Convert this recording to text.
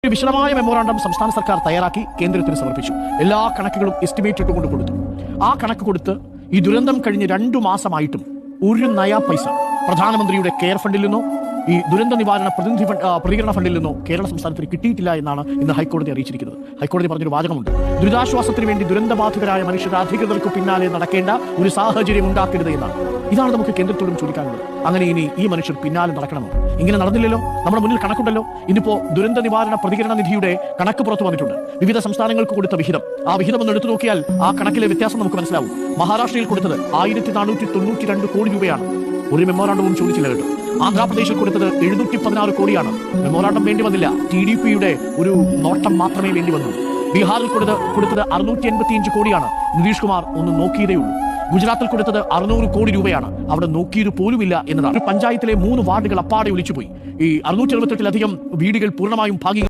വിശദമായ മെമ്മോറാണ്ടം സംസ്ഥാന സർക്കാർ തയ്യാറാക്കി കേന്ദ്രത്തിന് സമർപ്പിച്ചു. എല്ലാ കണക്കുകളും എസ്റ്റിമേറ്റ് ഇട്ടുകൊണ്ട് കൊടുത്തു. ആ കണക്ക് കൊടുത്ത് ഈ ദുരന്തം കഴിഞ്ഞ് 2 മാസമായിട്ടും ഒരു നയ പൈസ പ്രധാനമന്ത്രിയുടെ കെയർ ഫണ്ടിൽ നിന്നോ ഈ ദുരന്ത നിവാരണ പ്രതികരണ ഫണ്ടിൽ നിന്നോ കേരള സംസ്ഥാനത്തിന് കിട്ടിയിട്ടില്ല എന്നാണ് ഇന്ന് ഹൈക്കോടതി അറിയിച്ചിരിക്കുന്നത്. ഹൈക്കോടതി പറഞ്ഞൊരു വാചകമുണ്ട്: ദുരിതാശ്വാസത്തിന് വേണ്ടി ദുരന്തബാധിതരായ മനുഷ്യർ അധികൃതർക്ക് പിന്നാലെ നടക്കേണ്ട ഒരു സാഹചര്യം ഉണ്ടാക്കരുത് എന്നാണ്. ഇതാണ് നമുക്ക് കേന്ദ്രത്തോടും ചോദിക്കാനുള്ളത്. അങ്ങനെ ഇനി ഈ മനുഷ്യർ പിന്നാലെ നടക്കണമോ? ഇങ്ങനെ നടന്നില്ലല്ലോ. നമ്മുടെ മുന്നിൽ കണക്കുണ്ടല്ലോ. ഇന്നിപ്പോ ദുരന്ത നിവാരണ പ്രതികരണ നിധിയുടെ കണക്ക് പുറത്തു വന്നിട്ടുണ്ട്. വിവിധ സംസ്ഥാനങ്ങൾക്ക് കൊടുത്ത വിഹിതം, ആ വിഹിതം ഒന്ന് എടുത്തു നോക്കിയാൽ ആ കണക്കിലെ വ്യത്യാസം നമുക്ക് മനസ്സിലാവും. മഹാരാഷ്ട്രയിൽ കൊടുത്തത് 1492 കോടി രൂപയാണ്. ഒരു മെമ്മോറാണ്ടവും ചോദിച്ചില്ല കേട്ടോ. ആന്ധ്രാപ്രദേശിൽ കൊടുത്തത് 716 കോടിയാണ്. മെമ്മോറാണ്ടം വേണ്ടി വന്നില്ല. TDPയുടെ ഒരു നോട്ടം മാത്രമേ വേണ്ടി വന്നു. ബീഹാറിൽ കൊടുത്തത് 685 കോടിയാണ്. നിതീഷ് കുമാർ ഒന്ന് നോക്കിയതേ ഉള്ളൂ. ഗുജറാത്തിൽ കൊടുത്തത് 600 കോടി രൂപയാണ്. അവിടെ നോക്കിയത് പോലുമില്ല എന്നതാണ്. ഒരു പഞ്ചായത്തിലെ 3 വാർഡുകൾ അപ്പാടെ ഒലിച്ചുപോയി. ഈ 678-ലധികം വീടുകൾ പൂർണ്ണമായും ഭാഗിക